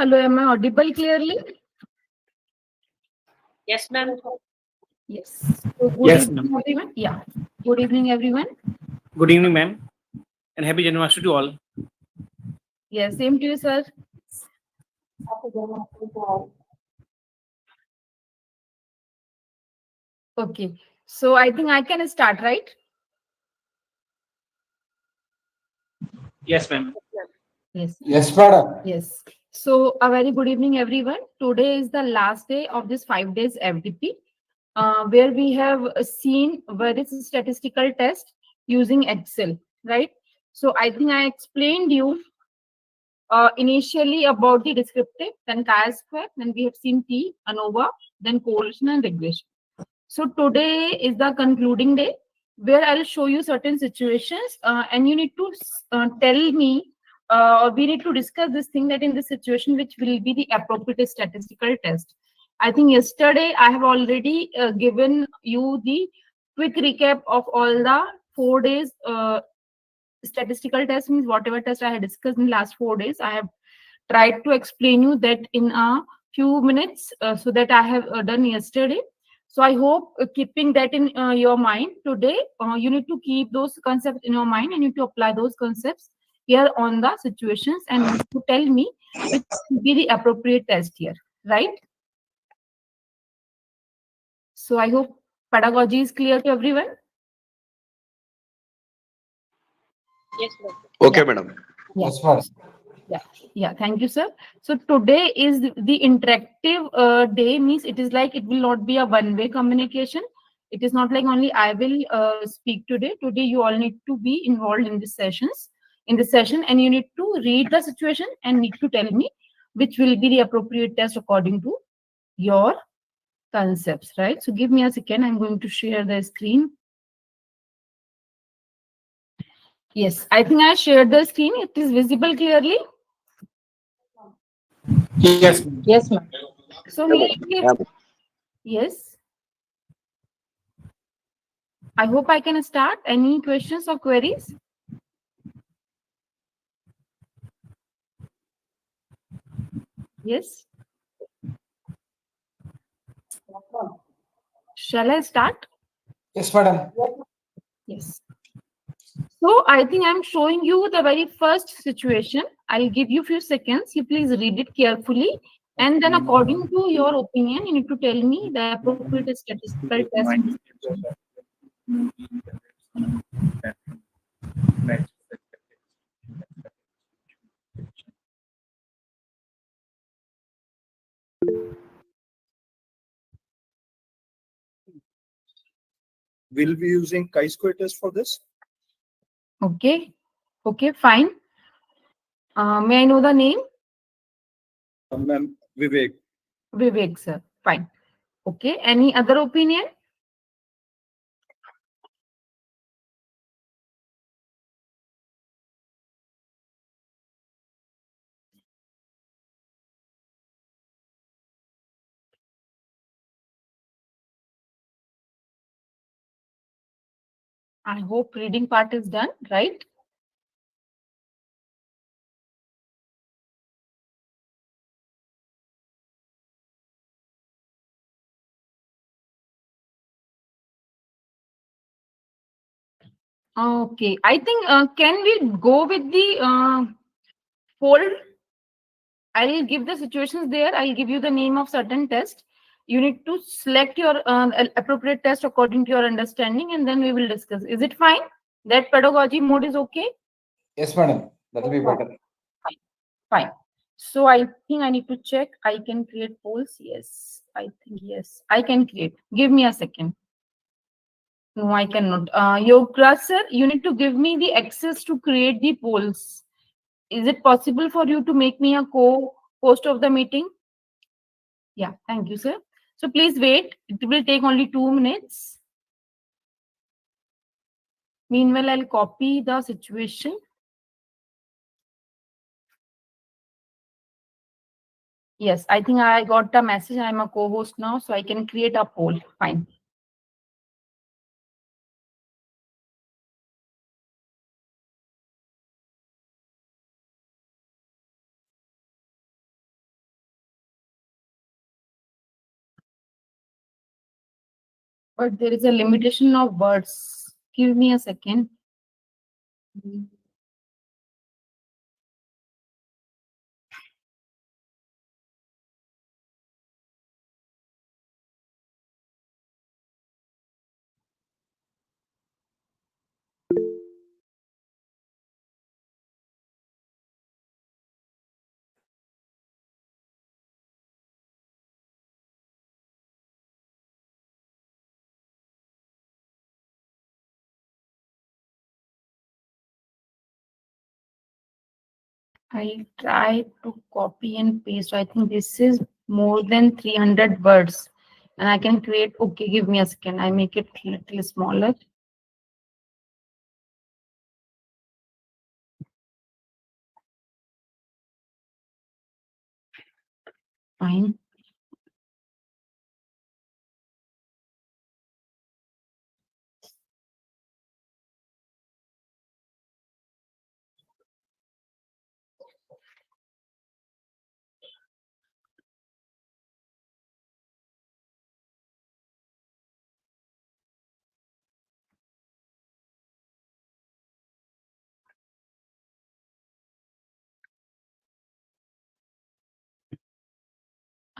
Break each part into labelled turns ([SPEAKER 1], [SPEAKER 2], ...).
[SPEAKER 1] Hello, am I audible clearly?
[SPEAKER 2] Yes, ma'am.
[SPEAKER 1] Yes. So good
[SPEAKER 3] Yes,
[SPEAKER 1] evening,
[SPEAKER 3] ma'am.
[SPEAKER 1] everyone. Yeah. Good evening, everyone.
[SPEAKER 3] Good evening, ma'am, and happy Janmashtami to all.
[SPEAKER 1] Yes, same to you, sir. Okay. So I think I can start, right?
[SPEAKER 3] Yes, ma'am.
[SPEAKER 1] Yes.
[SPEAKER 4] Yes, madam.
[SPEAKER 1] Yes. So a very good evening, everyone. Today is the last day of this 5 days FDP, where we have seen various statistical tests using Excel, right? So I think I explained you initially about the descriptive, then chi-square, then we have seen T, ANOVA, then correlation and regression. So today is the concluding day where I'll show you certain situations and you need to tell me or we need to discuss this thing that in this situation which will be the appropriate statistical test. I think yesterday I have already given you the quick recap of all the 4 days statistical test, means whatever test I had discussed in the last 4 days. I have tried to explain you that in a few minutes so that I have done yesterday. So I hope keeping that in your mind today, you need to keep those concepts in your mind and you need to apply those concepts here on the situations and you need to tell me which will be the appropriate test here, right? So I hope pedagogy is clear to everyone.
[SPEAKER 2] Yes, ma'am.
[SPEAKER 5] Okay,
[SPEAKER 1] Yeah.
[SPEAKER 5] madam.
[SPEAKER 4] Yes, madam.
[SPEAKER 1] Yeah, thank you, sir. So today is the interactive day, means it is like it will not be a one-way communication. It is not like only I will speak today. Today you all need to be involved in this session, and you need to read the situation and need to tell me which will be the appropriate test according to your concepts, right? So give me a second. I'm going to share the screen. Yes, I think I shared the screen. It is visible clearly.
[SPEAKER 3] Yes, ma'am.
[SPEAKER 1] Yes, ma'am. So
[SPEAKER 5] Yeah,
[SPEAKER 1] here,
[SPEAKER 5] ma'am.
[SPEAKER 1] yes. I hope I can start. Any questions or queries? Yes. Shall I start?
[SPEAKER 4] Yes, madam.
[SPEAKER 1] Yes. So I think I'm showing you the very first situation. I'll give you few seconds. You please read it carefully. And then according to your opinion, you need to tell me the appropriate statistical test.
[SPEAKER 6] We'll be using chi-square test for this.
[SPEAKER 1] Okay. Okay, fine. May I know the name?
[SPEAKER 6] Ma'am, Vivek.
[SPEAKER 1] Vivek, sir. Fine. Okay. Any other opinion? I hope reading part is done, right? Okay, I think can we go with the poll? I'll give the situations there. I'll give you the name of certain test. You need to select your appropriate test according to your understanding, and then we will discuss. Is it fine? That pedagogy mode is okay?
[SPEAKER 4] Yes, madam. That will be better.
[SPEAKER 1] Fine. Fine. So I think I need to check. I can create polls. Yes, I think yes, I can create. Give me a second. No, I cannot. Your class, sir, you need to give me the access to create the polls. Is it possible for you to make me a co-host of the meeting? Yeah, thank you, sir. So please wait. It will take only 2 minutes. Meanwhile, I'll copy the situation. Yes, I think I got the message. I'm a co-host now, so I can create a poll. Fine. But there is a limitation of words. Give me a second. I try to copy and paste. I think this is more than 300 words. And I can create, okay, give me a second. I make it a little smaller. Fine.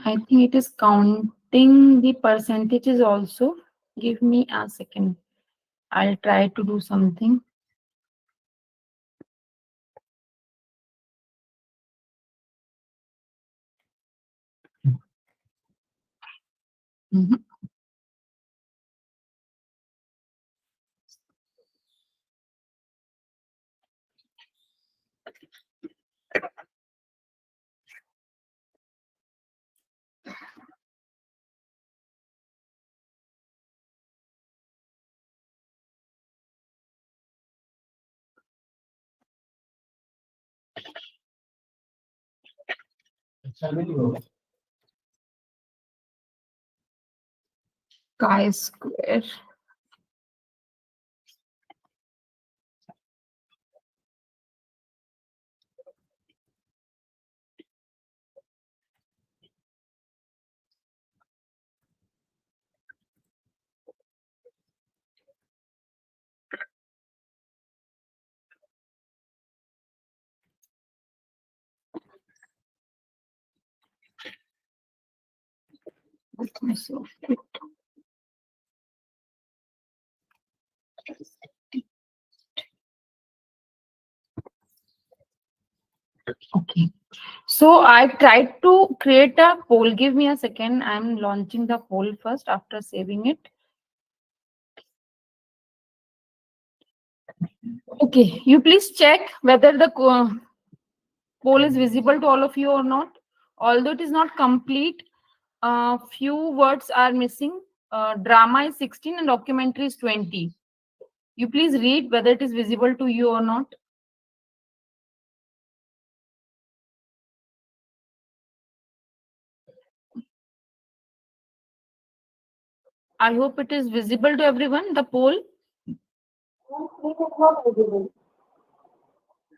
[SPEAKER 1] I think it is counting the percentages also. Give me a second. I'll try to do something. Mhm. Chi-square. Let me solve it. Okay. So I tried to create a poll. Give me a second. I'm launching the poll first after saving it. Okay. You please check whether the poll is visible to all of you or not. Although it is not complete, few words are missing. Drama is 16 and documentary is 20. You please read whether it is visible to you or not. I hope it is visible to everyone, the poll.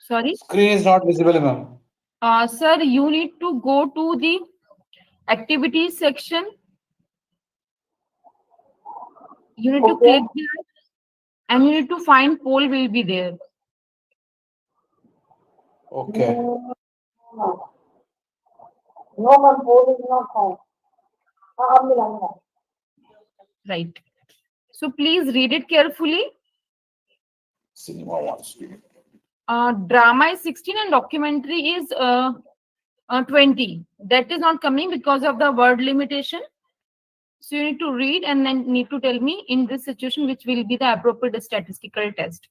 [SPEAKER 1] Sorry.
[SPEAKER 4] Screen is not visible, ma'am.
[SPEAKER 1] Sir, you need to go to the activities section. You need to click there and you need to find poll will be there.
[SPEAKER 4] Okay.
[SPEAKER 5] No, ma'am, poll is not found.
[SPEAKER 1] Right. So please read it carefully.
[SPEAKER 4] Cinema wants to.
[SPEAKER 1] Drama is 16 and documentary is 20. That is not coming because of the word limitation. So you need to read and then need to tell me in this situation which will be the appropriate statistical test.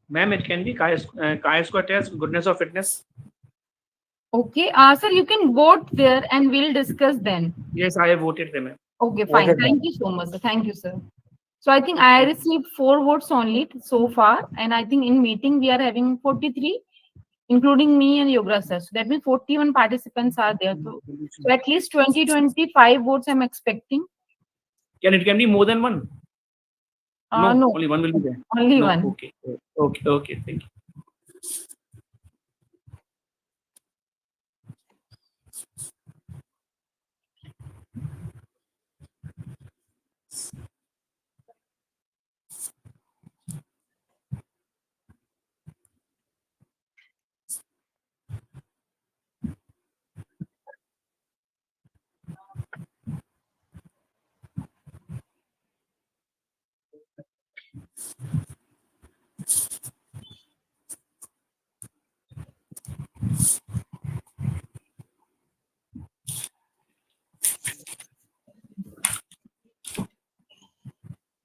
[SPEAKER 3] Ma'am, it can be chi-square test, goodness of fitness.
[SPEAKER 1] Okay, sir, you can vote there and we'll discuss then.
[SPEAKER 3] Yes, I have voted them, ma'am.
[SPEAKER 1] Okay, fine.
[SPEAKER 4] Voted,
[SPEAKER 1] Thank
[SPEAKER 4] ma'am.
[SPEAKER 1] you so much, sir. Thank you, sir. So I think I received 4 votes only so far, and I think in meeting we are having 43, including me and Yogra sir. So that means 41 participants are there. So at least 20, 25 votes I'm expecting.
[SPEAKER 3] It can be more than one? No,
[SPEAKER 1] No,
[SPEAKER 3] only one will be there.
[SPEAKER 1] only
[SPEAKER 3] No,
[SPEAKER 1] one.
[SPEAKER 3] okay. Okay, thank you.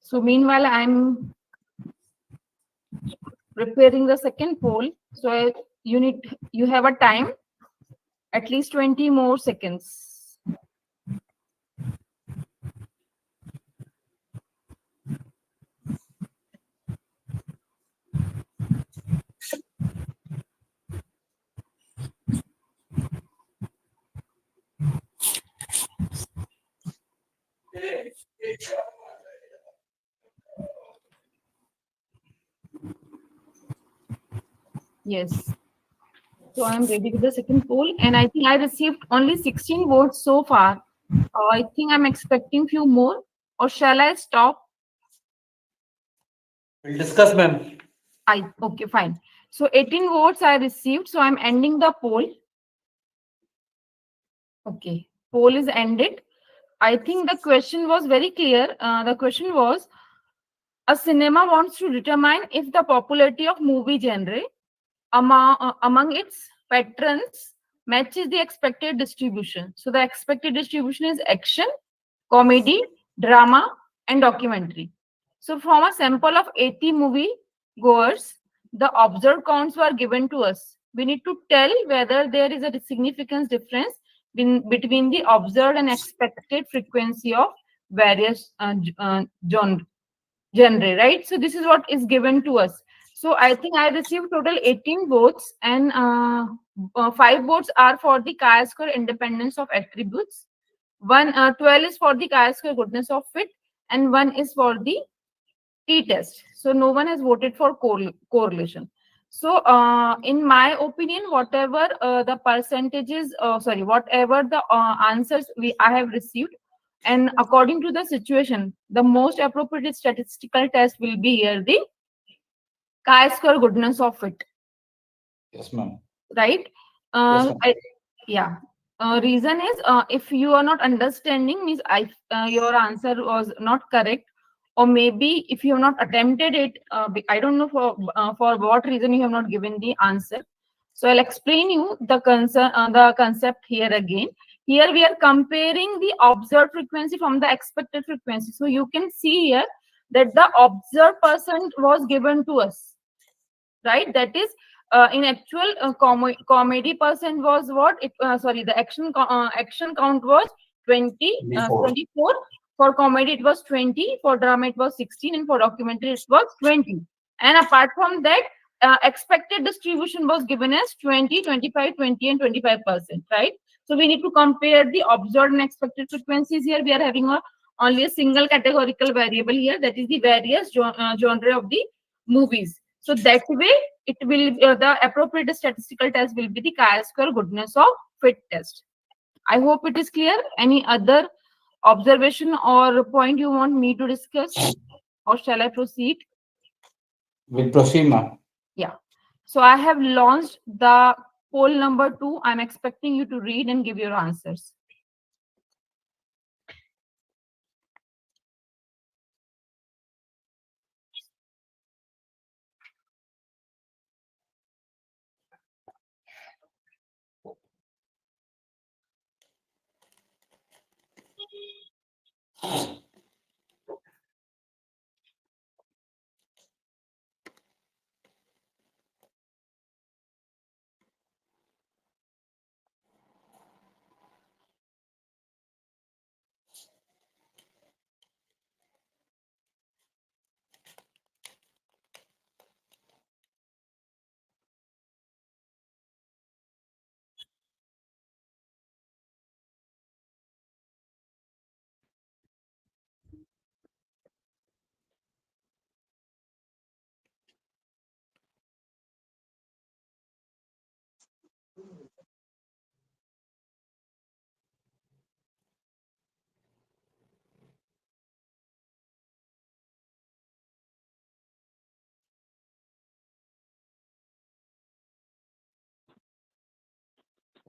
[SPEAKER 1] So meanwhile, I'm preparing the second poll. So you have a time, at least 20 more seconds. Yes. So I'm ready with the second poll, and I think I received only 16 votes so far. I think I'm expecting few more, or shall I stop?
[SPEAKER 4] We'll discuss, ma'am.
[SPEAKER 1] Okay, fine. So 18 votes I received, so I'm ending the poll. Okay, poll is ended. I think the question was very clear. The question was, a cinema wants to determine if the popularity of movie genre among its patrons matches the expected distribution. So the expected distribution is action, comedy, drama, and documentary. So from a sample of 80 movie goers, the observed counts were given to us. We need to tell whether there is a significant difference between the observed and expected frequency of various genre, right? So this is what is given to us. So I think I received total 18 votes, and 5 votes are for the chi-square independence of attributes. 12 is for the chi-square goodness of fit, and 1 is for the t-test. So no one has voted for correlation. So in my opinion, whatever the percentages, whatever the answers I have received, and according to the situation, the most appropriate statistical test will be here the chi-square goodness of fit,
[SPEAKER 4] Yes, ma'am.
[SPEAKER 1] right?
[SPEAKER 4] Yes, ma'am.
[SPEAKER 1] Yeah. Reason is, if you are not understanding, means your answer was not correct, or maybe if you have not attempted it, I don't know for what reason you have not given the answer. So I'll explain you the concept here again. Here we are comparing the observed frequency from the expected frequency. So you can see here that the observed percent was given to us, right? That is, in actual comedy percent was what? The action count was 20,
[SPEAKER 4] 24.
[SPEAKER 1] 24. For comedy it was 20, for drama it was 16, and for documentary it was 20. And apart from that, expected distribution was given as 20, 25, 20, and 25%, right? So we need to compare the observed and expected frequencies. Here we are having only a single categorical variable here, that is the various genre of the movies. So that way, it will the appropriate statistical test will be the chi-square goodness of fit test. I hope it is clear. Any other observation or point you want me to discuss, or shall I proceed?
[SPEAKER 4] We'll proceed, ma'am.
[SPEAKER 1] Yeah. So I have launched the poll number 2. I'm expecting you to read and give your answers.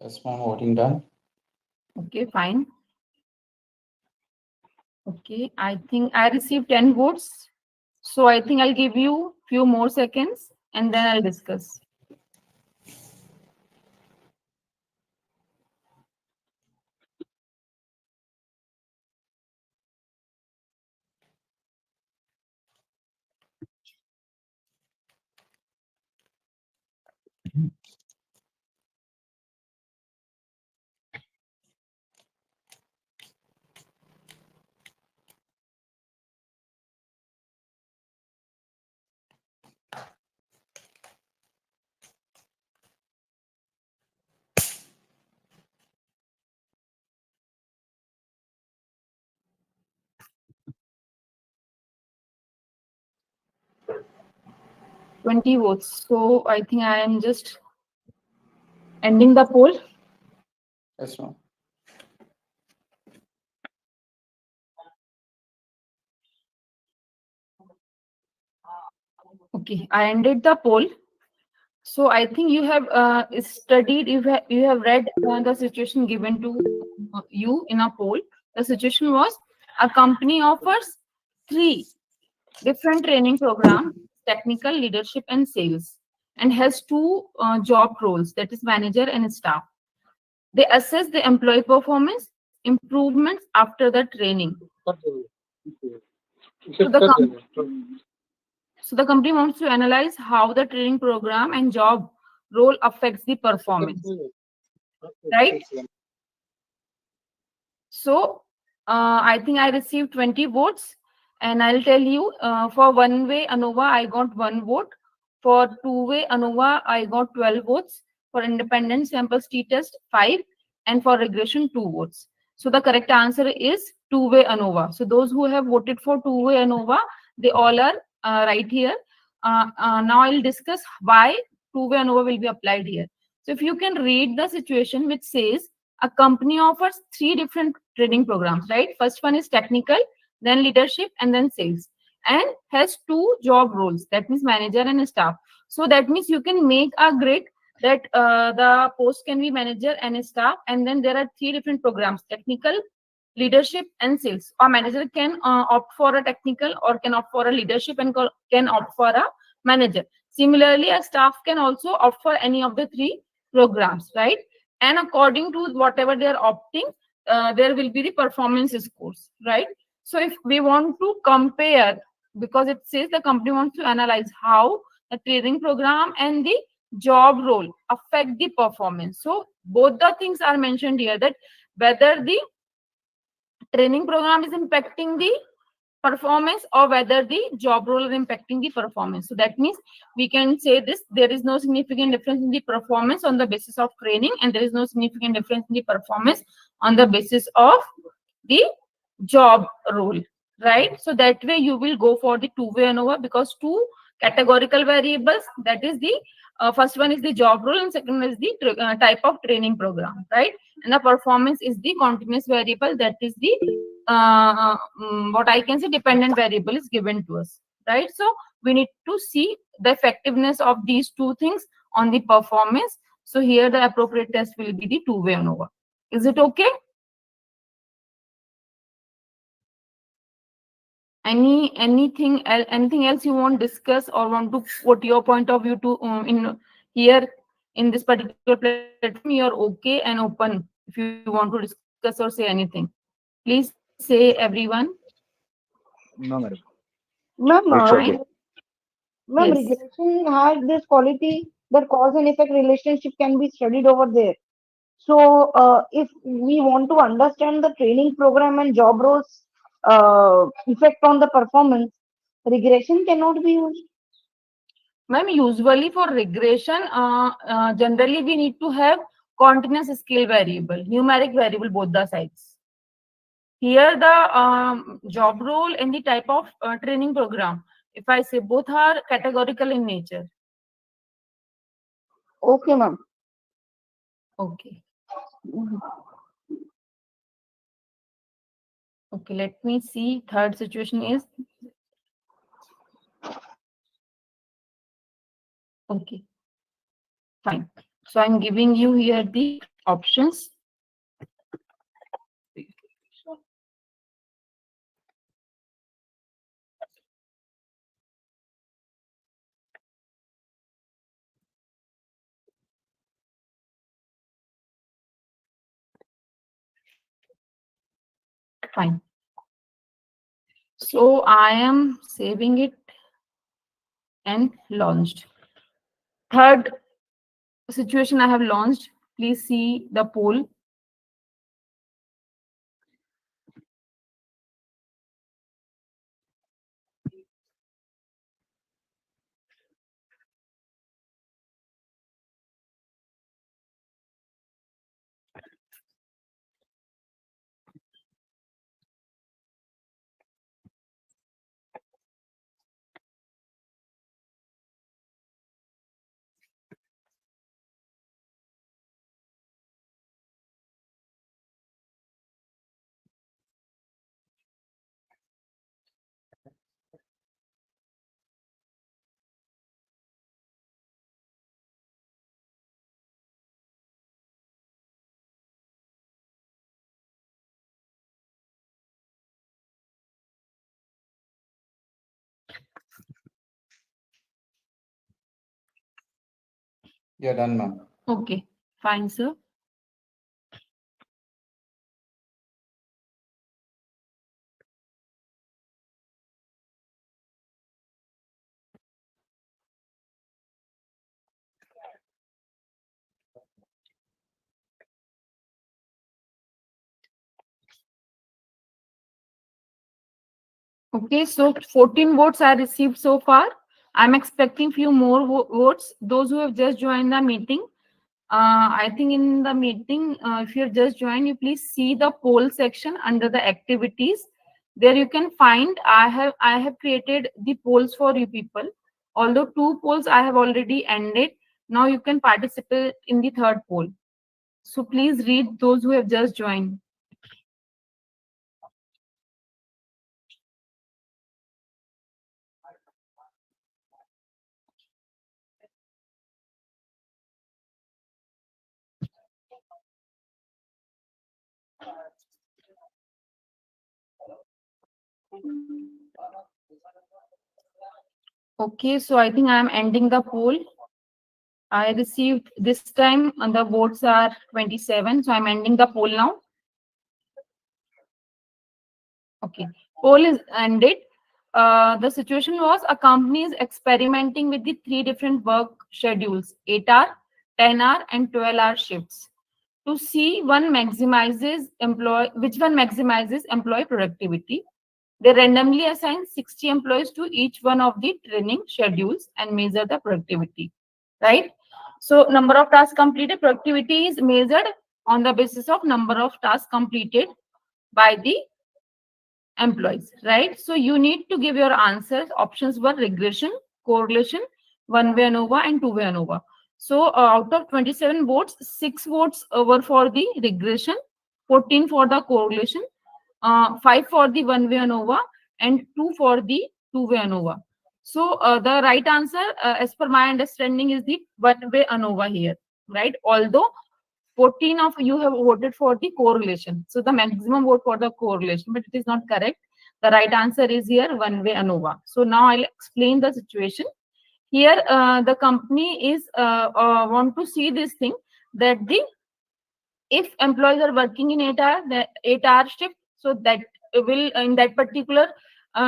[SPEAKER 4] Yes, ma'am. Voting done.
[SPEAKER 1] Okay, fine. Okay, I think I received 10 votes. So I think I'll give you few more seconds and then I'll discuss. Twenty votes. So I think I am just ending the poll.
[SPEAKER 4] Yes, ma'am.
[SPEAKER 1] Okay, I ended the poll. So I think you have studied, you have read the situation given to you in a poll. The situation was a company offers three different training programs: technical, leadership, and sales, and has two job roles, that is manager and staff. They assess the employee performance improvements after the training. So the so the company wants to analyze how the training program and job role affects the performance, right? So I think I received 20 votes, and I'll tell you for one way ANOVA, I got one vote. For two way ANOVA, I got 12 votes. For independent sample t-test, 5. And for regression, 2 votes. So the correct answer is two way ANOVA. So those who have voted for two way ANOVA, they all are right here. Now I'll discuss why two way ANOVA will be applied here. So if you can read the situation which says a company offers three different training programs, right? First one is technical, then leadership, and then sales, and has two job roles, that means manager and staff. So that means you can make a grid that the post can be manager and staff, and then there are three different programs: technical, leadership, and sales. A manager can opt for a technical, or can opt for a leadership, and can opt for a manager. Similarly, a staff can also opt for any of the three programs, right? And according to whatever they are opting, there will be the performance scores, right? So if we want to compare, because it says the company wants to analyze how the training program and the job role affect the performance. So both the things are mentioned here, that whether the training program is impacting the performance or whether the job role is impacting the performance. So that means we can say this: there is no significant difference in the performance on the basis of training, and there is no significant difference in the performance on the basis of the job role, right? So that way you will go for the two-way ANOVA, because two categorical variables, that is the first one is the job role and second one is the type of training program, right? And the performance is the continuous variable, that is the what I can say dependent variable is given to us, right? So we need to see the effectiveness of these two things on the performance. So here the appropriate test will be the two-way ANOVA. Is it okay? Anything else you want to discuss or want to put your point of view to in here in this particular platform? You're okay and open if you want to discuss or say anything. Please say, everyone.
[SPEAKER 6] No, madam.
[SPEAKER 5] Ma'am,
[SPEAKER 6] It's
[SPEAKER 1] Fine.
[SPEAKER 6] okay.
[SPEAKER 5] ma'am,
[SPEAKER 1] Yes.
[SPEAKER 5] regression has this quality that cause and effect relationship can be studied over there. So, if we want to understand the training program and job roles effect on the performance, regression cannot be used.
[SPEAKER 1] Ma'am, usually for regression, generally we need to have continuous scale variable, numeric variable, both the sides. Here the job role and the type of training program, if I say, both are categorical in nature.
[SPEAKER 5] Okay, ma'am.
[SPEAKER 1] Okay.
[SPEAKER 5] Mhm.
[SPEAKER 1] Okay, let me see. Third situation is, okay, fine. So I'm giving you here the options. Fine. So I am saving it and launched. Third situation I have launched. Please see the poll.
[SPEAKER 4] You're done, ma'am.
[SPEAKER 1] Okay, fine, sir. Okay, so 14 votes I received so far. I'm expecting few more votes. Those who have just joined the meeting, I think in the meeting, if you have just joined, you please see the poll section under the activities. There you can find I have created the polls for you people. Although 2 polls I have already ended, now you can participate in the third poll. So please read those who have just joined. Okay, so I think I am ending the poll. I received this time and the votes are 27. So I'm ending the poll now. Okay, poll is ended. The situation was a company is experimenting with the 3 different work schedules, 8-hour, 10-hour, and 12-hour shifts to see which one maximizes employee productivity. They randomly assign 60 employees to each one of the training schedules and measure the productivity, right? So number of tasks completed, productivity is measured on the basis of number of tasks completed by the employees, right? So you need to give your answers. Options were regression, correlation, one-way ANOVA, and two-way ANOVA. So out of 27 votes, 6 votes were for the regression, 14 for the correlation, 5 for the one-way ANOVA, and 2 for the two-way ANOVA. So the right answer, as per my understanding, is the one-way ANOVA here, right? Although 14 of you have voted for the correlation. So the maximum vote for the correlation, but it is not correct. The right answer is here one-way ANOVA. So now I'll explain the situation. Here the company is want to see this thing that if employees are working in 8-hour shift, so that will in that particular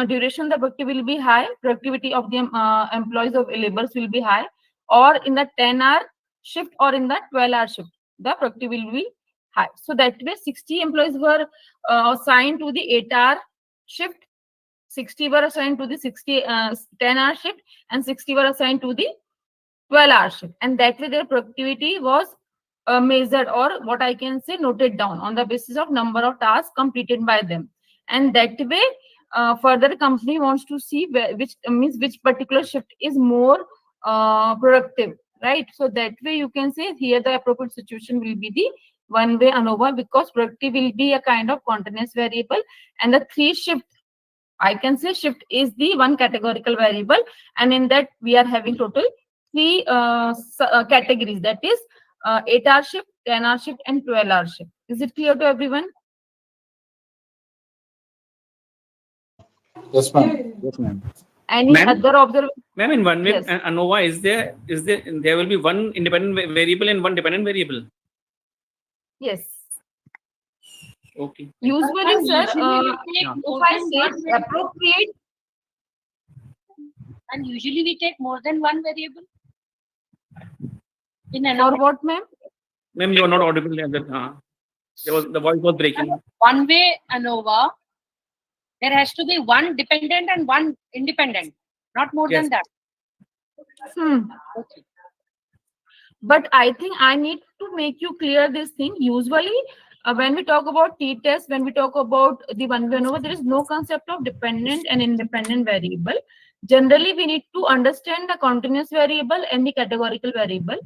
[SPEAKER 1] duration the productivity will be high, productivity of the employees of laborers will be high, or in the 10-hour shift or in the 12-hour shift the productivity will be high. So that way 60 employees were assigned to the 8-hour shift, 60 were assigned to the 10-hour shift, and 60 were assigned to the 12-hour shift, and that way their productivity was measured, or what I can say noted down on the basis of number of tasks completed by them. And that way further company wants to see which means which particular shift is more productive, right? So that way you can say here the appropriate situation will be the one-way ANOVA, because productive will be a kind of continuous variable, and the 3 shift, I can say shift is the one categorical variable, and in that we are having total 3 categories, that is 8-hour shift, 10-hour shift, and 12-hour shift. Is it clear to everyone?
[SPEAKER 4] Yes, ma'am.
[SPEAKER 6] Yes, ma'am.
[SPEAKER 1] Any
[SPEAKER 3] Ma'am?
[SPEAKER 1] other observation?
[SPEAKER 3] Ma'am, in one way,
[SPEAKER 1] Yes.
[SPEAKER 3] ANOVA, there will be one independent variable and one dependent variable.
[SPEAKER 1] Yes.
[SPEAKER 3] Okay.
[SPEAKER 1] Usually, sir, if I say appropriate,
[SPEAKER 2] And usually we take more than one variable in an
[SPEAKER 1] for what, ma'am?
[SPEAKER 3] Ma'am, you are not audible. The voice was breaking.
[SPEAKER 2] one way ANOVA. There has to be one dependent and one independent, not more
[SPEAKER 3] Yes.
[SPEAKER 2] than that. Okay.
[SPEAKER 1] But I think I need to make you clear this thing. Usually, when we talk about t-test, when we talk about the one way ANOVA, there is no concept of dependent and independent variable. Generally, we need to understand the continuous variable and the categorical variable.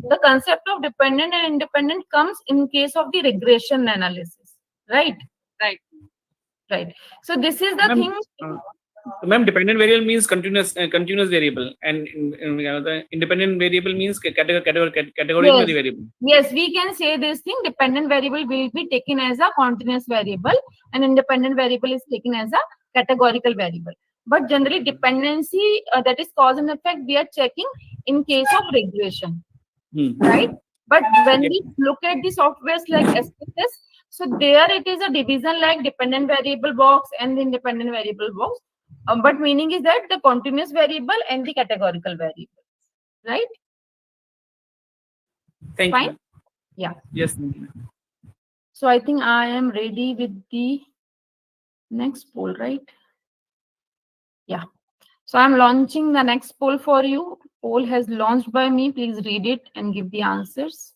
[SPEAKER 1] The concept of dependent and independent comes in case of the regression analysis, right?
[SPEAKER 2] Right.
[SPEAKER 1] Right. So this is the
[SPEAKER 3] Ma'am,
[SPEAKER 1] thing.
[SPEAKER 3] Ma'am, dependent variable means continuous variable, and the independent variable means categorical
[SPEAKER 1] Yes.
[SPEAKER 3] variable.
[SPEAKER 1] Yes, we can say this thing. Dependent variable will be taken as a continuous variable, and independent variable is taken as a categorical variable. But generally, dependency, that is cause and effect, we are checking in case of regression, right? But when we look at the softwares like SPSS, so there it is a division like dependent variable box and the independent variable box. But meaning is that the continuous variable and the categorical variable, right?
[SPEAKER 3] Thank
[SPEAKER 1] Fine.
[SPEAKER 3] you.
[SPEAKER 1] Yeah.
[SPEAKER 3] Yes. Thank you.
[SPEAKER 1] So I think I am ready with the next poll, right? Yeah. So I'm launching the next poll for you. Poll has launched by me. Please read it and give the answers.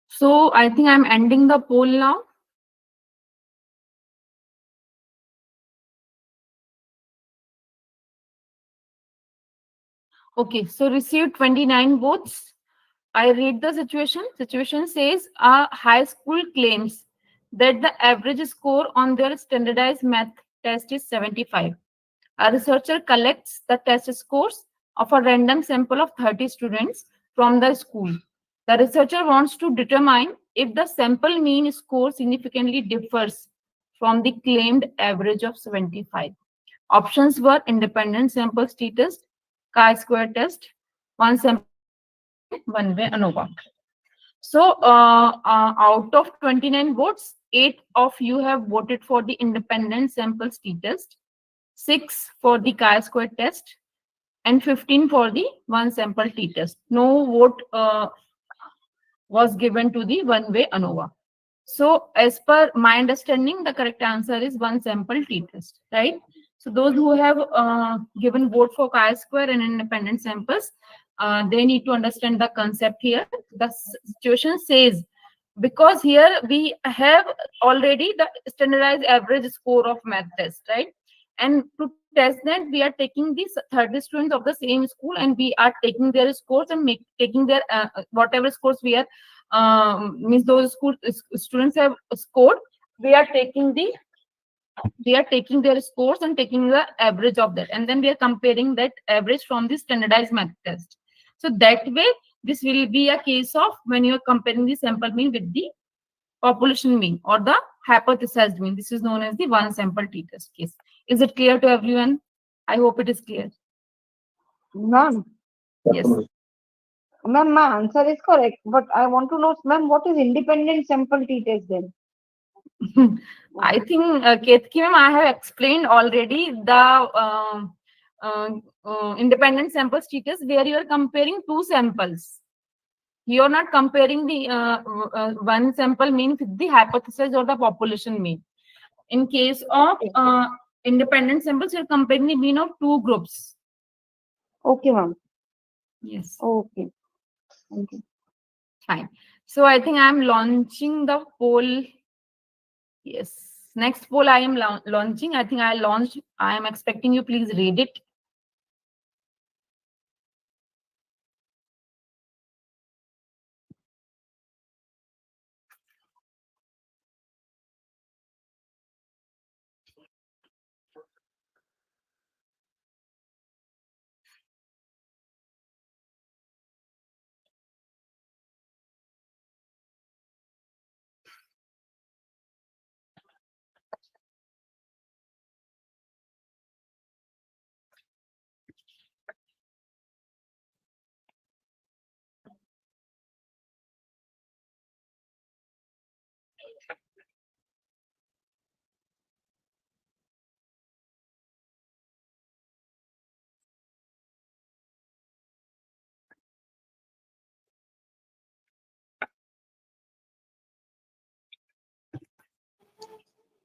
[SPEAKER 1] So I think I'm ending the poll now. Okay, so received 29 votes. I read the situation. Situation says a high school claims that the average score on their standardized math test is 75. A researcher collects the test scores of a random sample of 30 students from the school. The researcher wants to determine if the sample mean score significantly differs from the claimed average of 75. Options were independent sample t-test, chi-square test, one sample one-way ANOVA. So out of 29 votes, 8 of you have voted for the independent samples t-test, 6 for the chi-square test, and 15 for the one sample t-test. No vote was given to the one-way ANOVA. So as per my understanding, the correct answer is one sample t-test, right? So those who have given vote for chi-square and independent samples, they need to understand the concept here. The situation says, because here we have already the standardized average score of math test, right? And to test that, we are taking these 30 students of the same school and we are taking their scores and taking their whatever scores we are means those school students have scored. We are taking their scores and taking the average of that, and then we are comparing that average from the standardized math test. So that way, this will be a case of when you are comparing the sample mean with the population mean or the hypothesized mean. This is known as the one sample t-test case. Is it clear to everyone? I hope it is clear.
[SPEAKER 5] Ma'am,
[SPEAKER 1] Yes.
[SPEAKER 5] ma'am, my answer is correct, but I want to know, ma'am, what is independent sample t-test then?
[SPEAKER 1] I think, Ketki ma'am, I have explained already the independent sample status where you are comparing two samples. You are not comparing the one sample mean with the hypothesis or the population mean. In case of independent samples, you are comparing the mean of two groups.
[SPEAKER 5] Okay, ma'am.
[SPEAKER 1] Yes.
[SPEAKER 5] Okay. Thank you.
[SPEAKER 1] Fine. So I think I am launching the poll. Yes. Next poll I am launching. I think I launched. I am expecting you please read it.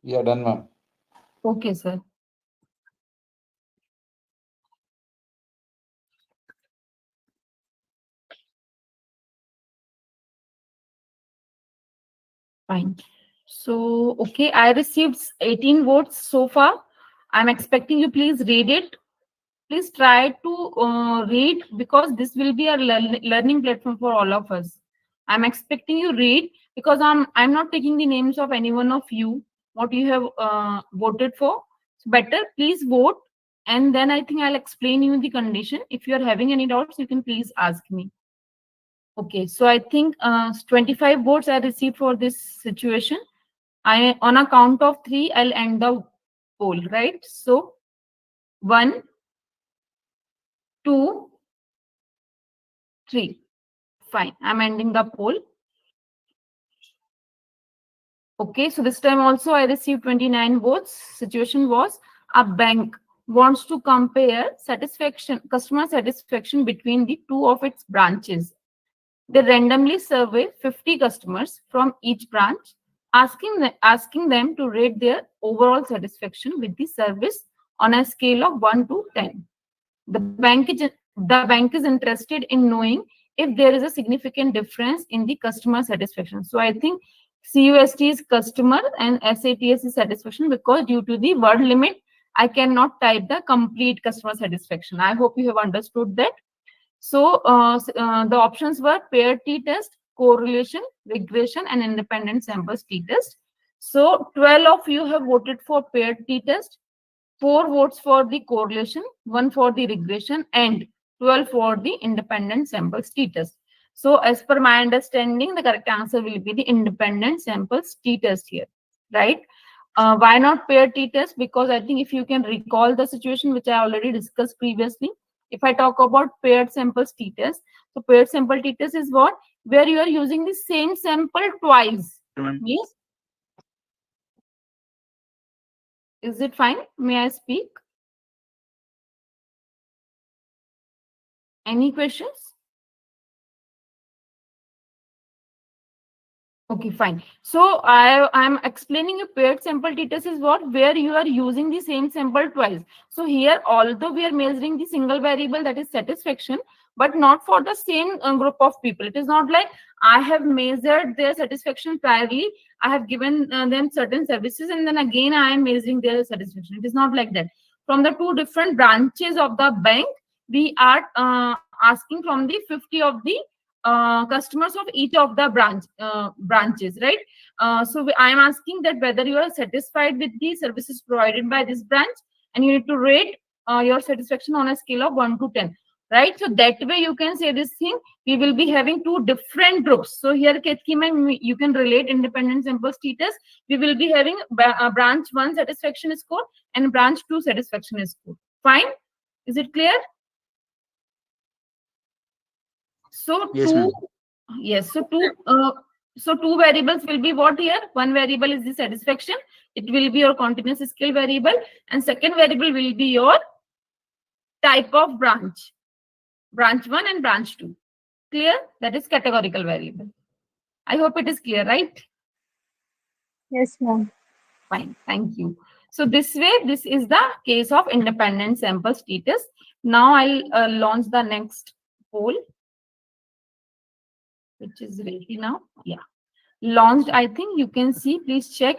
[SPEAKER 4] Yeah, done, ma'am.
[SPEAKER 1] Okay, sir. Fine. So, okay, I received 18 votes so far. I'm expecting you please read it. Please try to read because this will be a learning platform for all of us. I'm expecting you read because I'm not taking the names of any one of you, what you have voted for. So better please vote, and then I think I'll explain you the condition. If you're having any doubts, you can please ask me. Okay, so I think 25 votes I received for this situation. I on a count of 3, I'll end the poll, right? So 1, 2, 3. Fine. I'm ending the poll. Okay, so this time also I received 29 votes. Situation was a bank wants to compare customer satisfaction between the two of its branches. They randomly survey 50 customers from each branch, asking them to rate their overall satisfaction with the service on a scale of 1 to 10. The bank is interested in knowing if there is a significant difference in the customer satisfaction. So I think CUST is customer and SATS is satisfaction, because due to the word limit, I cannot type the complete customer satisfaction. I hope you have understood that. So the options were paired t-test, correlation, regression, and independent samples t-test. So 12 of you have voted for paired t-test, 4 votes for the correlation, 1 for the regression, and 12 for the independent samples t-test. So as per my understanding, the correct answer will be the independent samples t-test here, right? Why not pair t-test? Because I think if you can recall the situation which I already discussed previously, If I talk about paired sample t-test, so paired sample t-test is what? Where you are using the same sample twice. Means, is it fine? May I speak? Any questions? Okay, fine. So I'm explaining a paired sample t-test is what? Where you are using the same sample twice. So here, although we are measuring the single variable, that is satisfaction, but not for the same group of people. It is not like I have measured their satisfaction priorly, I have given them certain services, and then again I am measuring their satisfaction. It is not like that. From the two different branches of the bank, we are asking from the 50 of the customers of each of the branches, right? I am asking that whether you are satisfied with the services provided by this branch, and you need to rate your satisfaction on a scale of 1 to 10, right? So that way you can say this thing. We will be having two different groups. So here, Ketki ma'am, you can relate independent sample status. We will be having branch 1 satisfaction score and branch 2 satisfaction score. Fine? Is it clear? So
[SPEAKER 6] Yes, ma'am.
[SPEAKER 1] yes, so two variables will be what here? One variable is the satisfaction. It will be your continuous scale variable, and second variable will be your type of branch 1 and branch 2. Clear? That is categorical variable. I hope it is clear, right?
[SPEAKER 7] Yes, ma'am.
[SPEAKER 1] Fine, thank you. So this way, this is the case of independent sample status. Now I'll launch the next poll, which is ready now. Yeah, launched. I think you can see. Please check.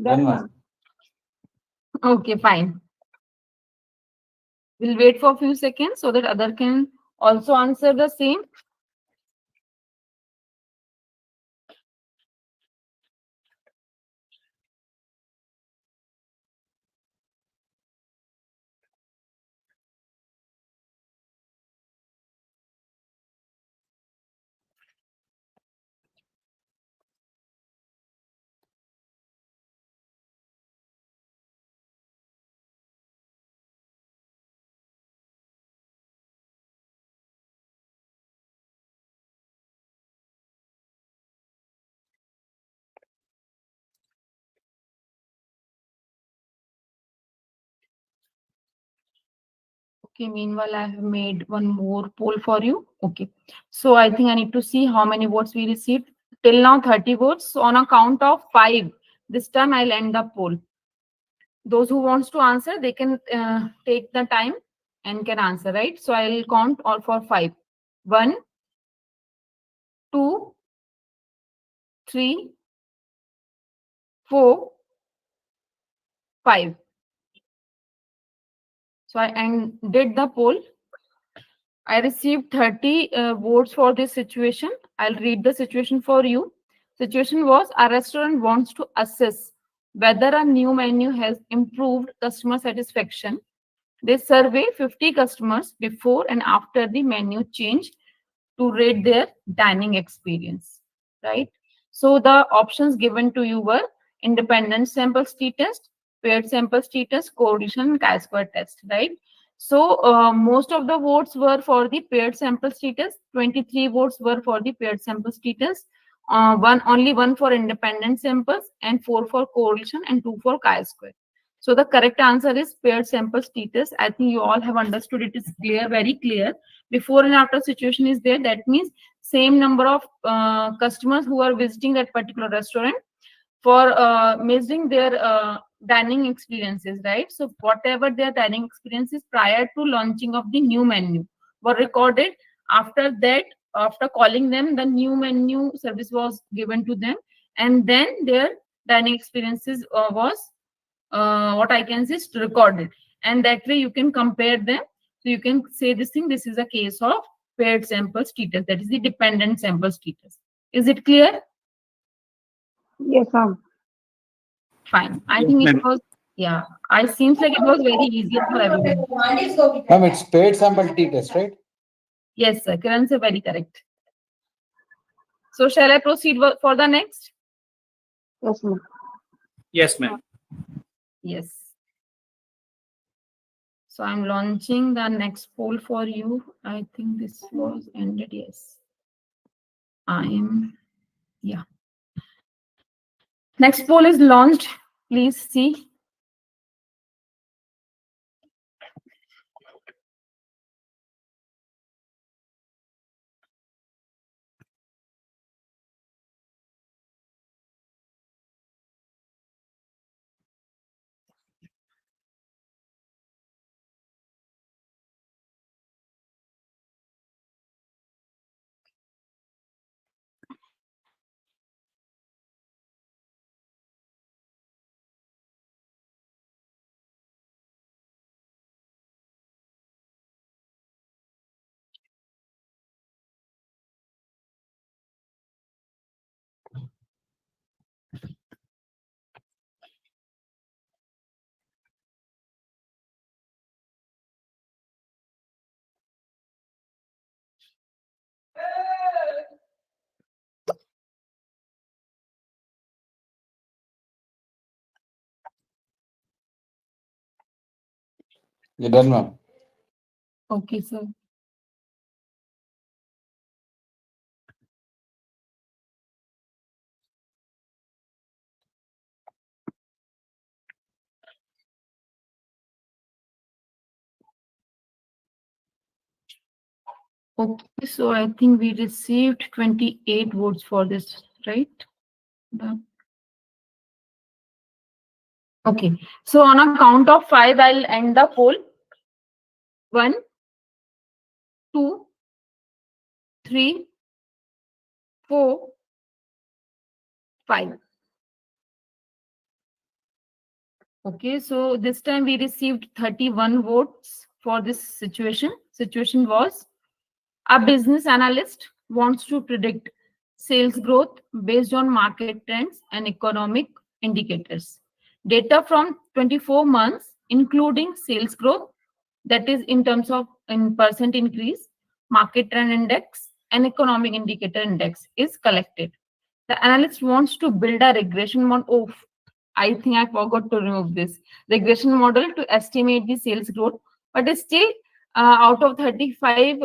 [SPEAKER 4] Done, ma'am.
[SPEAKER 1] Okay, fine. We'll wait for a few seconds so that other can also answer the same. Okay, meanwhile, I have made one more poll for you. Okay, so I think I need to see how many votes we received. Till now, 30 votes. So on a count of 5, this time I'll end the poll. Those who wants to answer, they can take the time and can answer, right? So I'll count all for 5. 1, 2, 3, 4, 5. So I did the poll. I received 30 votes for this situation. I'll read the situation for you. Situation was, a restaurant wants to assess whether a new menu has improved customer satisfaction. They survey 50 customers before and after the menu change to rate their dining experience, right? So the options given to you were independent sample t-test, paired sample t-test, coordination, chi-square test, right? So most of the votes were for the paired sample status. 23 votes were for the paired sample status. Only one for independent samples, and 4 for correlation, and 2 for chi-square. So the correct answer is paired sample status. I think you all have understood it is clear, very clear. Before and after situation is there. That means same number of customers who are visiting that particular restaurant for measuring their dining experiences, right? So whatever their dining experiences prior to launching of the new menu were recorded. After that, after calling them, the new menu service was given to them, and then their dining experiences was what I can say is recorded, and that way you can compare them. So you can say this thing. This is a case of paired sample status. That is the dependent sample status. Is it clear?
[SPEAKER 5] Yes, ma'am.
[SPEAKER 1] Fine. I
[SPEAKER 3] Yes,
[SPEAKER 1] think it
[SPEAKER 3] ma'am.
[SPEAKER 1] was, yeah. I seems like it was very easy for everyone.
[SPEAKER 4] Ma'am, it's paid sample t-test, right?
[SPEAKER 1] Yes, sir. Kiran sir, very correct. So shall I proceed for the next?
[SPEAKER 5] Yes, ma'am.
[SPEAKER 3] Yes, ma'am.
[SPEAKER 1] Yes. So I'm launching the next poll for you. I think this was ended. Yes. Yeah. Next poll is launched. Please see.
[SPEAKER 4] You're done, ma'am.
[SPEAKER 1] Okay, sir. Okay, so I think we received 28 votes for this, right? Okay, so on a count of 5, I'll end the poll. 1, 2, 3, 4, 5. Okay, so this time we received 31 votes for this situation. Situation was a business analyst wants to predict sales growth based on market trends and economic indicators. Data from 24 months, including sales growth, that is in terms of in percent increase, market trend index, and economic indicator index is collected. The analyst wants to build a regression model. Oh, I think I forgot to remove this regression model to estimate the sales growth, but it's still out of 35,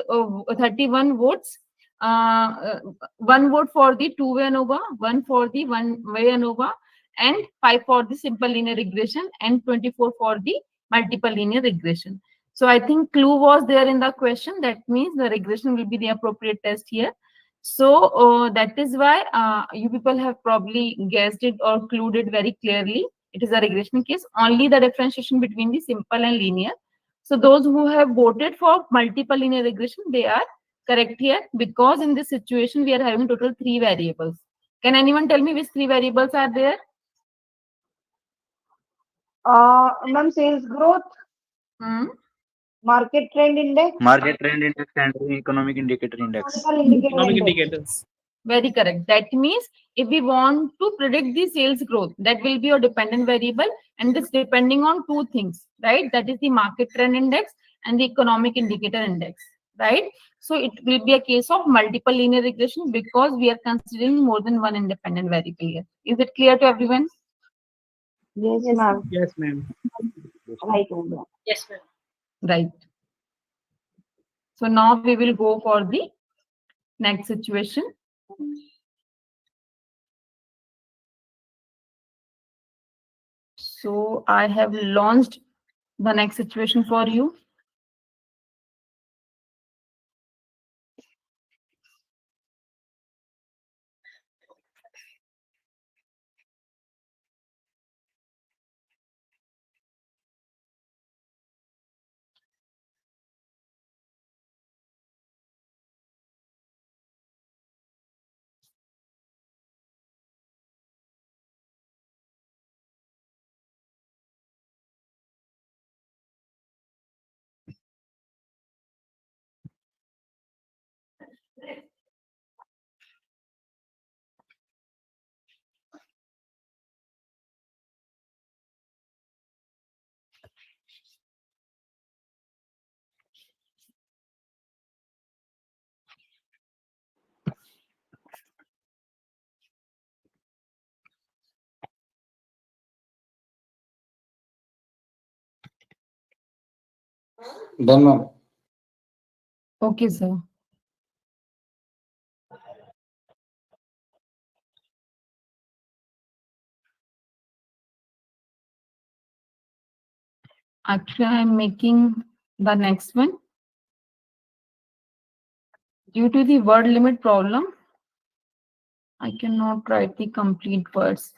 [SPEAKER 1] 31 votes, uh, 1 vote for the two-way ANOVA, 1 for the one-way ANOVA, and 5 for the simple linear regression, and 24 for the multiple linear regression. So I think clue was there in the question. That means the regression will be the appropriate test here. So that is why you people have probably guessed it or clued it very clearly. It is a regression case. Only the differentiation between the simple and linear. So those who have voted for multiple linear regression, they are correct here, because in this situation we are having total 3 variables. Can anyone tell me which 3 variables are there?
[SPEAKER 5] Ma'am, sales growth,
[SPEAKER 1] Hmm?
[SPEAKER 5] market trend index,
[SPEAKER 6] Market trend index and economic indicator index.
[SPEAKER 5] total indicator
[SPEAKER 3] Economic
[SPEAKER 5] index.
[SPEAKER 3] indicators.
[SPEAKER 1] Very correct. That means if we want to predict the sales growth, that will be a dependent variable, and this depending on 2 things, right? That is the market trend index and the economic indicator index, right? So it will be a case of multiple linear regression because we are considering more than one independent variable here. Is it clear to everyone?
[SPEAKER 5] Yes, ma'am.
[SPEAKER 3] Yes, ma'am.
[SPEAKER 5] Right. Ma'am.
[SPEAKER 2] Yes, ma'am.
[SPEAKER 1] Right. So now we will go for the next situation. So I have launched the next situation for you.
[SPEAKER 4] Done, ma'am.
[SPEAKER 1] Okay, sir. Actually, I'm making the next one. Due to the word limit problem, I cannot write the complete words.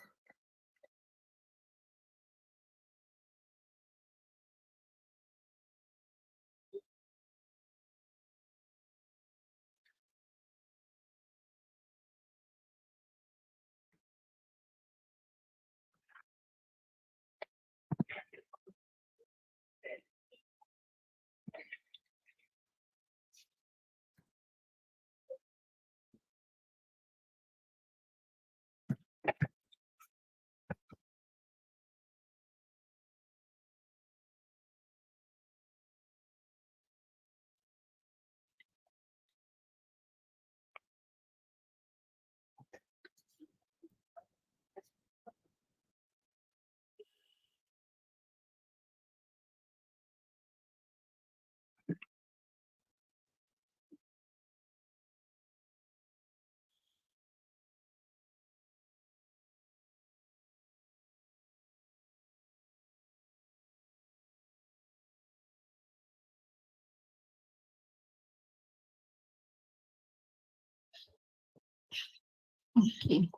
[SPEAKER 1] Okay.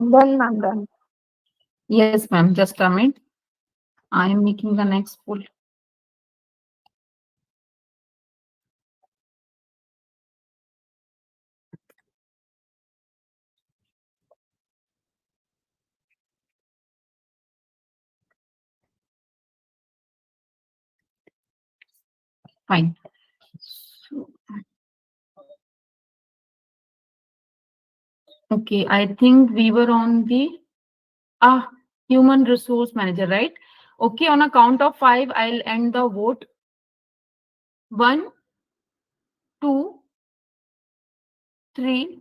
[SPEAKER 5] Done, ma'am, done.
[SPEAKER 1] Yes, ma'am. Just a minute. I am making the next poll. Fine. So, okay, I think we were on the human resource manager, right? Okay, on a count of 5, I'll end the vote. 1, 2, 3,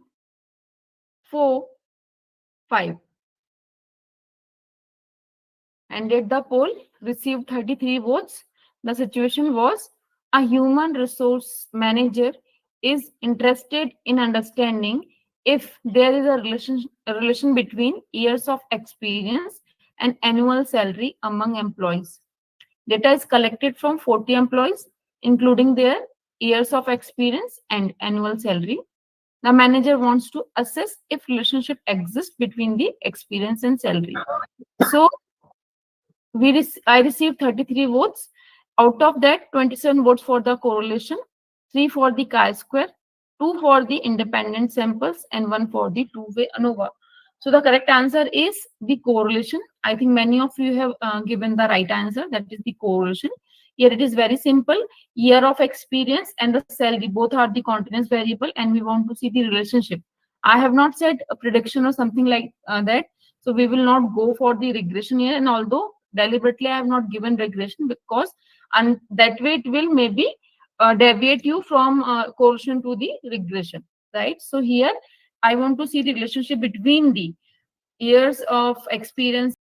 [SPEAKER 1] 4, 5. Ended the poll, received 33 votes. The situation was a human resource manager is interested in understanding if there is a relation between years of experience and annual salary among employees. Data is collected from 40 employees, including their years of experience and annual salary. The manager wants to assess if relationship exists between the experience and salary. So I received 33 votes. Out of that, 27 votes for the correlation, 3 for the chi-square, 2 for the independent samples, and 1 for the two-way ANOVA. So the correct answer is the correlation. I think many of you have given the right answer. That is the correlation. Here it is very simple. Year of experience and the salary, both are the continuous variable, and we want to see the relationship. I have not said a prediction or something like that. So we will not go for the regression here. And although deliberately I have not given regression, because and that way it will maybe deviate you from correlation to the regression, right? So here I want to see the relationship between the years of experience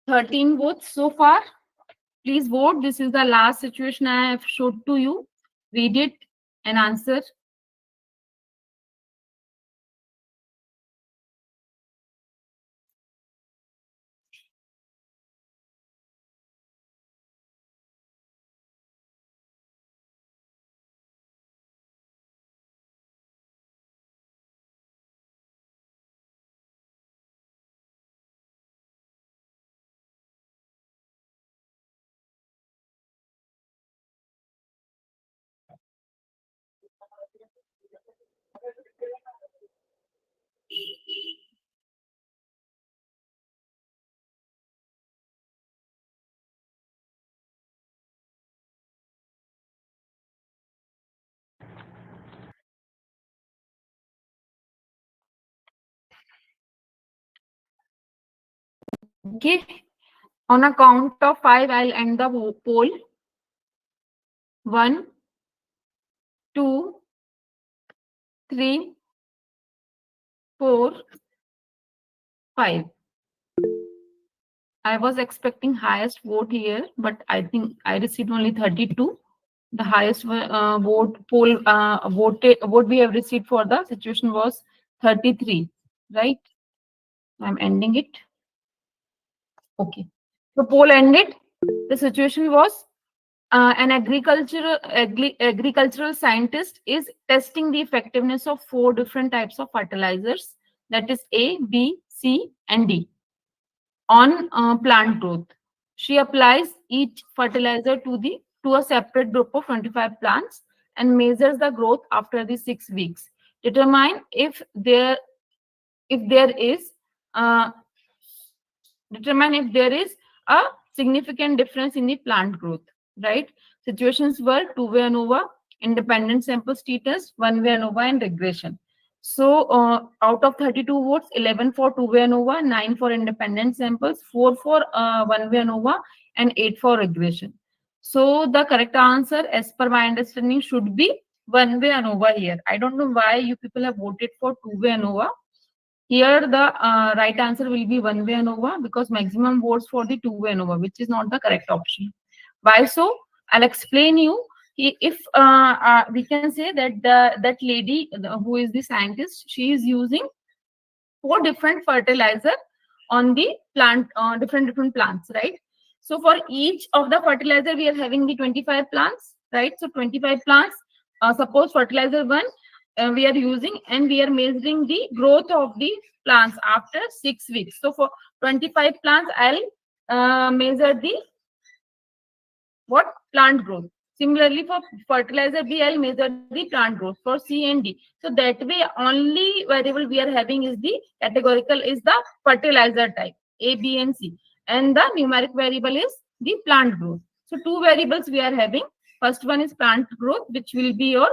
[SPEAKER 1] 13 votes so far. Please vote. This is the last situation I have showed to you. Read it and answer. Okay. On a count of 5, I'll end the poll. 1, 2, 3, 4, 5. I was expecting highest vote here, but I think I received only 32. The highest vote we have received for the situation was 33, right? I'm ending it. Okay. The poll ended. The situation was an agricultural scientist is testing the effectiveness of 4 different types of fertilizers, that is A, B, C, and D, on plant growth. She applies each fertilizer to a separate group of 25 plants and measures the growth after the 6 weeks. Determine if there is uh, a significant difference in the plant growth, right? Situations were two-way ANOVA, independent sample status, one-way ANOVA, and regression. So out of 32 votes, 11 for two-way ANOVA, 9 for independent samples, 4 for one-way ANOVA, and 8 for regression. So the correct answer, as per my understanding, should be one-way ANOVA here. I don't know why you people have voted for two-way ANOVA. Here, the right answer will be one-way ANOVA, because maximum votes for the two-way ANOVA, which is not the correct option. Why so? I'll explain you. If we can say that that lady who is the scientist, she is using 4 different fertilizer on the plant, different plants, right? So for each of the fertilizer, we are having the 25 plants, right? So 25 plants. Suppose fertilizer 1 we are using, and we are measuring the growth of the plants after 6 weeks. So for 25 plants, I'll measure the plant growth. Similarly, for fertilizer B, I'll measure the plant growth for C and D. So that way, only variable we are having is the categorical is the fertilizer type A, B, and C, and the numeric variable is the plant growth. So 2 variables we are having. First one is plant growth, which will be your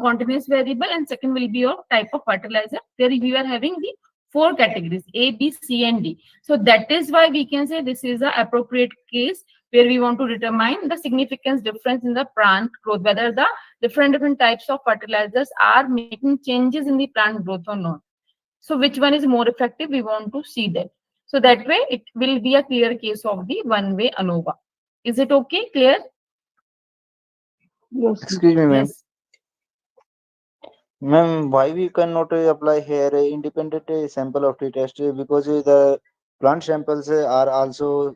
[SPEAKER 1] continuous variable, and second will be your type of fertilizer. There we are having the 4 categories A, B, C, and D. So that is why we can say this is the appropriate case where we want to determine the significance difference in the plant growth, whether the different types of fertilizers are making changes in the plant growth or not. So which one is more effective? We want to see that. So that way it will be a clear case of the one-way ANOVA. Is it okay? Clear?
[SPEAKER 5] Yes.
[SPEAKER 6] Excuse me, ma'am.
[SPEAKER 1] Yes.
[SPEAKER 6] Ma'am, why we cannot apply here a independent sample of the test? Because the plant samples are also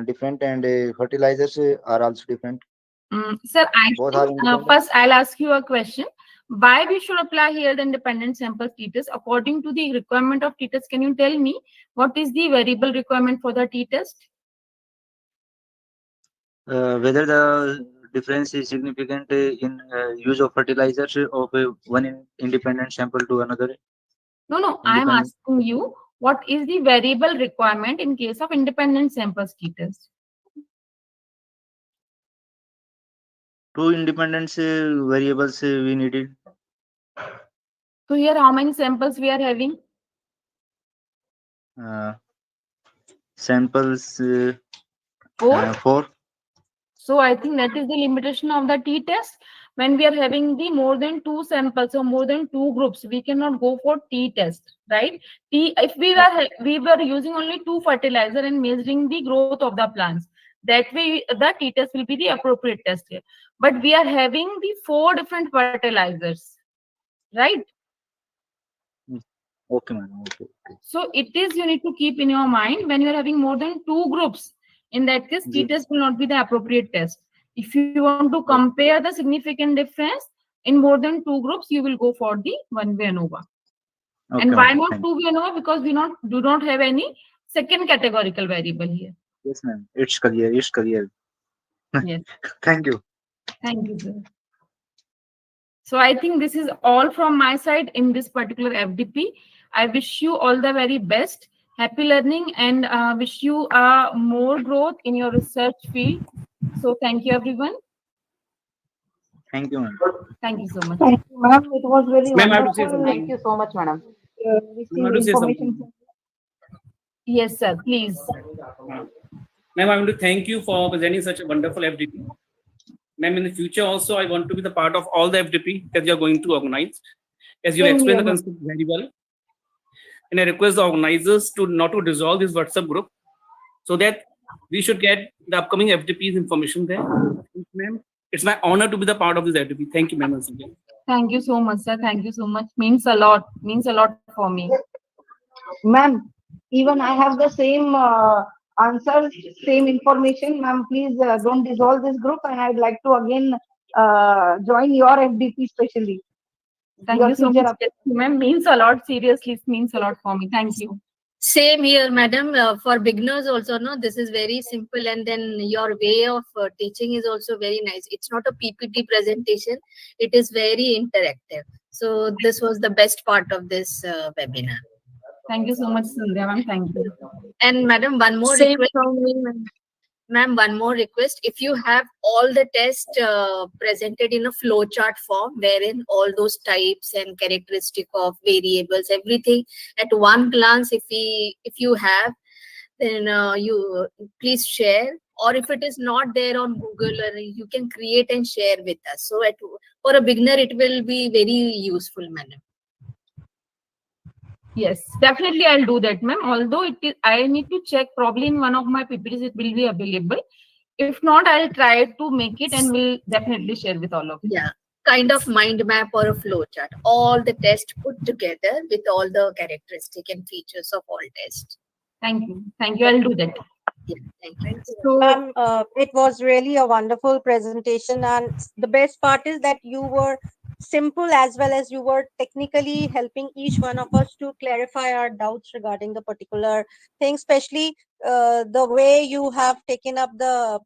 [SPEAKER 6] different, and fertilizers are also different.
[SPEAKER 1] Sir, I
[SPEAKER 6] Both are
[SPEAKER 1] think
[SPEAKER 6] independent.
[SPEAKER 1] first I'll ask you a question. Why we should apply here the independent sample t-test? According to the requirement of t-test, can you tell me what is the variable requirement for the t-test?
[SPEAKER 6] Whether the difference is significant in use of fertilizers of one independent sample to another
[SPEAKER 1] No, I am
[SPEAKER 6] independent.
[SPEAKER 1] asking you what is the variable requirement in case of independent sample t-test?
[SPEAKER 6] Two independent variables we needed.
[SPEAKER 1] So here how many samples we are having?
[SPEAKER 6] Samples
[SPEAKER 1] 4.
[SPEAKER 6] 4.
[SPEAKER 1] So I think that is the limitation of the t-test. When we are having the more than 2 samples or more than 2 groups, we cannot go for t-test, right? If we were using only 2 fertilizer and measuring the growth of the plants, that way the t-test will be the appropriate test here. But we are having the 4 different fertilizers, right?
[SPEAKER 6] Okay, ma'am. Okay.
[SPEAKER 1] So it is, you need to keep in your mind, when you are having more than 2 groups, in that case,
[SPEAKER 6] Yes.
[SPEAKER 1] t-test will not be the appropriate test. If you want to compare the significant difference in more than 2 groups, you will go for the 1-way ANOVA.
[SPEAKER 6] Okay,
[SPEAKER 1] And why
[SPEAKER 6] ma'am.
[SPEAKER 1] not
[SPEAKER 6] Thank
[SPEAKER 1] 2-way ANOVA? Because we do not have any second categorical variable here.
[SPEAKER 6] Yes, ma'am. It's clear. It's clear.
[SPEAKER 1] Yes.
[SPEAKER 6] Thank you.
[SPEAKER 1] Thank you, sir. So I think this is all from my side in this particular FDP. I wish you all the very best, happy learning, and wish you more growth in your research field. So thank you, everyone.
[SPEAKER 6] Thank you, ma'am.
[SPEAKER 1] Thank you so much.
[SPEAKER 5] Thank you, ma'am. It was very
[SPEAKER 3] Ma'am, I have to say
[SPEAKER 5] wonderful.
[SPEAKER 3] something.
[SPEAKER 8] Thank you so much, madam.
[SPEAKER 3] I
[SPEAKER 5] Receiving
[SPEAKER 3] want to say
[SPEAKER 5] information.
[SPEAKER 3] something.
[SPEAKER 1] Yes, sir. Please.
[SPEAKER 3] Ma'am, I want to thank you for presenting such a wonderful FDP. Ma'am, in the future also, I want to be the part of all the FDP that you are going to organize, as you
[SPEAKER 5] Same
[SPEAKER 3] explained the
[SPEAKER 5] here, ma'am.
[SPEAKER 3] concept very well. And I request the organizers to not to dissolve this WhatsApp group, so that we should get the upcoming FDP's information there. Ma'am, it's my honor to be the part of this FDP. Thank you, ma'am. Once again.
[SPEAKER 1] Thank you so much, sir. Thank you so much. Means a lot. Means a lot for me.
[SPEAKER 5] Ma'am, even I have the same answers, same information. Ma'am, please don't dissolve this group, and I'd like to again join your FDP specially.
[SPEAKER 1] Thank
[SPEAKER 5] Your
[SPEAKER 1] you so
[SPEAKER 5] future
[SPEAKER 1] much, ma'am. Means a lot. Seriously, it means a lot for me. Thank you.
[SPEAKER 8] Same here, madam. For beginners also, no, this is very simple, and then your way of teaching is also very nice. It's not a PPT presentation; it is very interactive. So this was the best part of this webinar.
[SPEAKER 1] Thank you so much, Sandhya, ma'am. Thank you.
[SPEAKER 8] And madam, one more
[SPEAKER 7] Same
[SPEAKER 8] request.
[SPEAKER 7] from me, ma'am.
[SPEAKER 8] Ma'am, one more request. If you have all the tests presented in a flowchart form, wherein all those types and characteristic of variables, everything at one glance, if you have, then you please share. Or if it is not there on Google, or you can create and share with us. So for a beginner, it will be very useful, madam.
[SPEAKER 1] Yes, definitely I'll do that, ma'am. Although I need to check, probably in one of my PPTs it will be available. If not, I'll try to make it and will definitely share with all of you.
[SPEAKER 8] Yeah, kind of mind map or a flow chart. All the tests put together with all the characteristic and features of all tests.
[SPEAKER 1] Thank you. Thank you. I'll do that.
[SPEAKER 8] Yeah, thank you.
[SPEAKER 1] So,
[SPEAKER 7] Ma'am, it was really a wonderful presentation, and the best part is that you were simple as well as you were technically helping each one of us to clarify our doubts regarding the particular thing, especially the way you have taken up the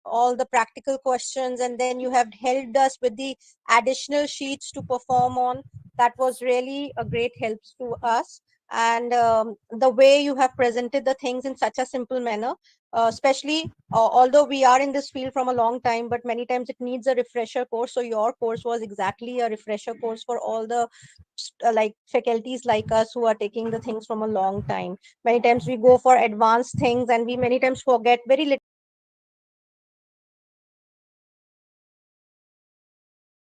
[SPEAKER 7] all the practical questions, and then you have helped us with the additional sheets to perform on. That was really a great help to us. And the way you have presented the things in such a simple manner, especially although we are in this field from a long time, but many times it needs a refresher course. So your course was exactly a refresher course for all the like faculties like us who are taking the things from a long time. Many times we go for advanced things and we many times forget very little